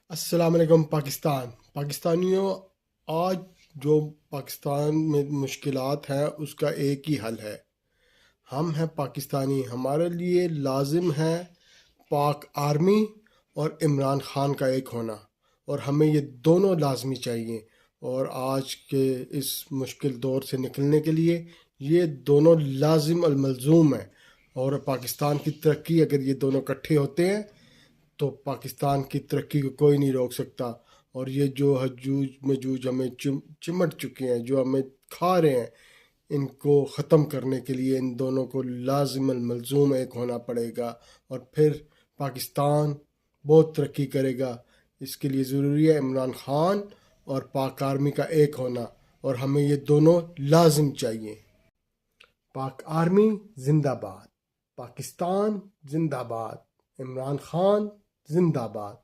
अस्सलाम वालेकुम पाकिस्तान। पाकिस्तानियों, आज जो पाकिस्तान में मुश्किलात हैं उसका एक ही हल है। हम हैं पाकिस्तानी, हमारे लिए लाजिम है पाक आर्मी और इमरान खान का एक होना, और हमें ये दोनों लाजमी चाहिए। और आज के इस मुश्किल दौर से निकलने के लिए ये दोनों लाजिम अल मलजूम है। और पाकिस्तान की तरक्की अगर ये दोनों इकट्ठे होते हैं तो पाकिस्तान की तरक्की को कोई नहीं रोक सकता। और ये जो हजूज मजूज हमें चिमट चुके हैं, जो हमें खा रहे हैं, इनको ख़त्म करने के लिए इन दोनों को लाजिमल मलजूम एक होना पड़ेगा। और फिर पाकिस्तान बहुत तरक्की करेगा। इसके लिए ज़रूरी है इमरान खान और पाक आर्मी का एक होना, और हमें ये दोनों लाजिम चाहिए। पाक आर्मी जिंदाबाद, पाकिस्तान जिंदाबाद, इमरान खान जिंदाबाद।